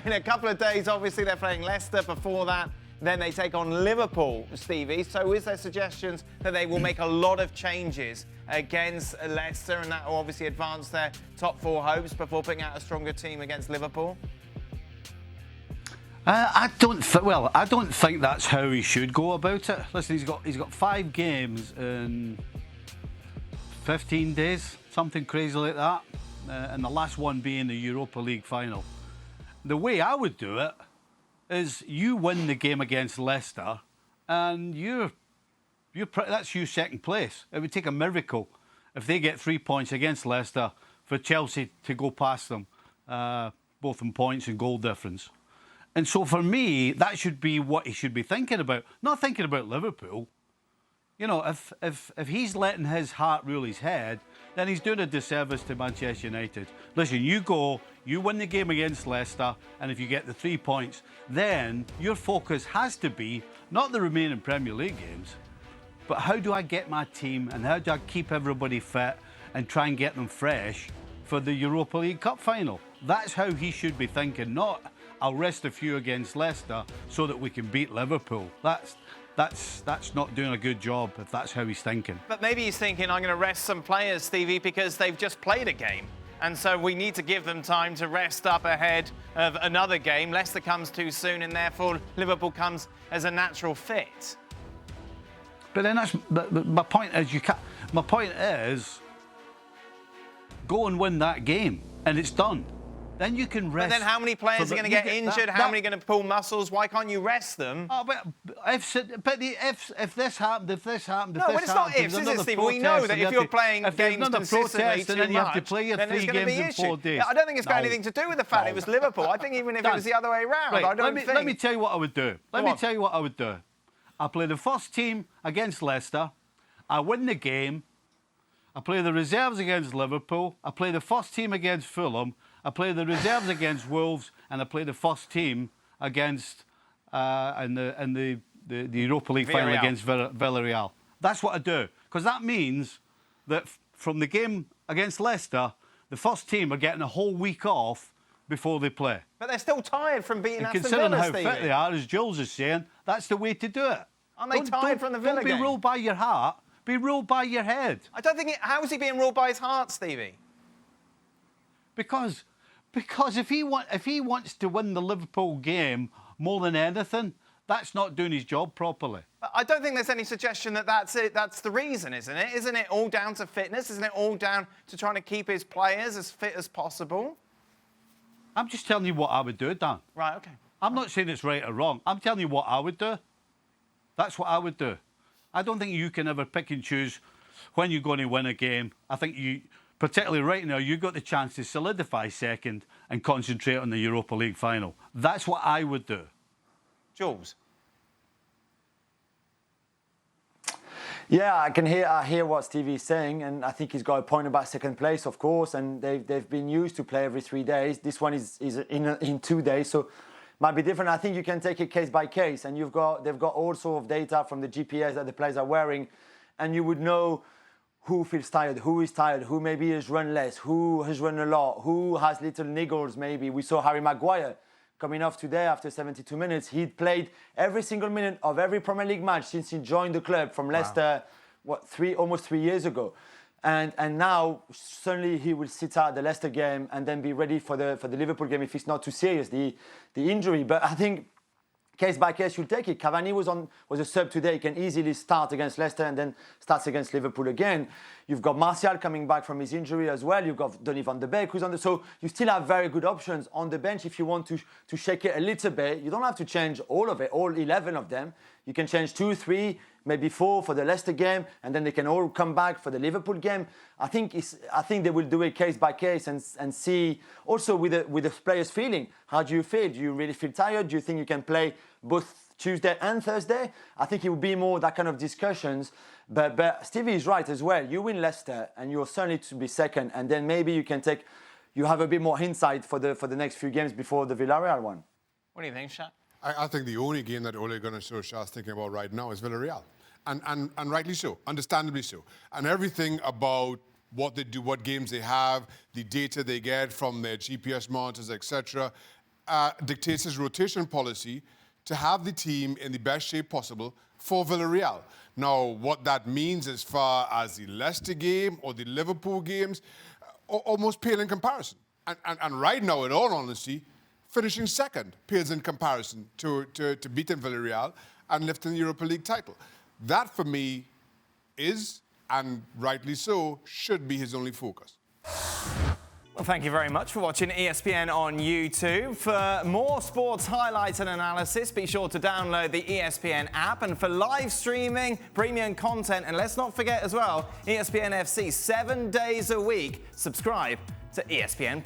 In a couple of days, obviously, they're playing Leicester. Before that, then they take on Liverpool, Stevie. So is there suggestions that they will make a lot of changes against Leicester, and that will obviously advance their top four hopes before putting out a stronger team against Liverpool? I don't think that's how he should go about it. Listen, he's got 5 games in 15 days, something crazy like that, and the last one being the Europa League final. The way I would do it is you win the game against Leicester, and that's you second place. It would take a miracle if they get 3 points against Leicester for Chelsea to go past them, both in points and goal difference. And so for me, that should be what he should be thinking about, not thinking about Liverpool. You know, if he's letting his heart rule his head, then he's doing a disservice to Manchester United. Listen, you win the game against Leicester, and if you get the 3 points, then your focus has to be not the remaining Premier League games, but how do I get my team and how do I keep everybody fit and try and get them fresh for the Europa League Cup final? That's how he should be thinking, not I'll rest a few against Leicester so that we can beat Liverpool. That's not doing a good job if that's how he's thinking. But maybe he's thinking, I'm going to rest some players, Stevie, because they've just played a game. And so we need to give them time to rest up ahead of another game. Leicester comes too soon, and therefore Liverpool comes as a natural fit. But then my point is, go and win that game, and it's done. Then you can rest. But then how many players are going to get injured? How many are going to pull muscles? Why can't you rest them? Oh, but if this happened, if this happened, no, but it's not ifs, is it, Steve? We know that if you're playing games consistently too much, you have to play your 3 games in 4 days. I don't think it's got anything to do with the fact it was Liverpool. I think even if it was the other way around, right, I don't think... Let me tell you what I would do. I play the first team against Leicester. I win the game. I play the reserves against Liverpool. I play the first team against Fulham. I play the reserves against Wolves, and I play the first team against in the Europa League final against Villarreal. That's what I do, because that means that from the game against Leicester, the first team are getting a whole week off before they play. But they're still tired from beating Aston Villa, considering how fit they are, as Jules is saying, that's the way to do it. Aren't they tired from the Villa game? Don't be ruled by your heart. Be ruled by your head. I don't think... How is he being ruled by his heart, Stevie? Because if he wants to win the Liverpool game more than anything, that's not doing his job properly. But I don't think there's any suggestion that that's it. That's the reason, isn't it? Isn't it all down to fitness? Isn't it all down to trying to keep his players as fit as possible? I'm just telling you what I would do, Dan. Right, OK. I'm not saying it's right or wrong. I'm telling you what I would do. That's what I would do. I don't think you can ever pick and choose when you're going to win a game. I think you... Particularly right now, you've got the chance to solidify second and concentrate on the Europa League final. That's what I would do. Jules? Yeah, I hear what Stevie's saying, and I think he's got a point about second place, of course, and they've been used to play every 3 days. This one is in 2 days, so might be different. I think you can take it case by case, and they've got all sorts of data from the GPS that the players are wearing, and you would know who feels tired, who is tired, who maybe has run less, who has run a lot, who has little niggles maybe. We saw Harry Maguire coming off today after 72 minutes. He'd played every single minute of every Premier League match since he joined the club from Leicester, almost 3 years ago. And now suddenly he will sit out the Leicester game and then be ready for the Liverpool game if it's not too serious, the injury. But I think case by case, you'll take it. Cavani was a sub today. He can easily start against Leicester and then starts against Liverpool again. You've got Martial coming back from his injury as well. You've got Donny van de Beek who's on the... So you still have very good options on the bench if you want to shake it a little bit. You don't have to change all of it, all 11 of them. You can change 2, 3, maybe 4 for the Leicester game, and then they can all come back for the Liverpool game. I think they will do it case by case and see also with the players' feeling. How do you feel? Do you really feel tired? Do you think you can play both Tuesday and Thursday? I think it will be more that kind of discussions. But Stevie is right as well. You win Leicester, and you're certainly to be second, and then maybe you have a bit more insight for the next few games before the Villarreal one. What do you think, Shaq? I think the only game that Ole Gunnar Solskjaer is thinking about right now is Villarreal. And rightly so, understandably so. And everything about what they do, what games they have, the data they get from their GPS monitors, etc. dictates his rotation policy to have the team in the best shape possible for Villarreal. Now, what that means as far as the Leicester game or the Liverpool games, almost pale in comparison. And right now, in all honesty, finishing second pales in comparison to beating Villarreal and lifting the Europa League title. That, for me, is, and rightly so, should be his only focus. Well, thank you very much for watching ESPN on YouTube. For more sports highlights and analysis, be sure to download the ESPN app. And for live streaming, premium content, and let's not forget as well, ESPN FC 7 days a week. Subscribe to ESPN+.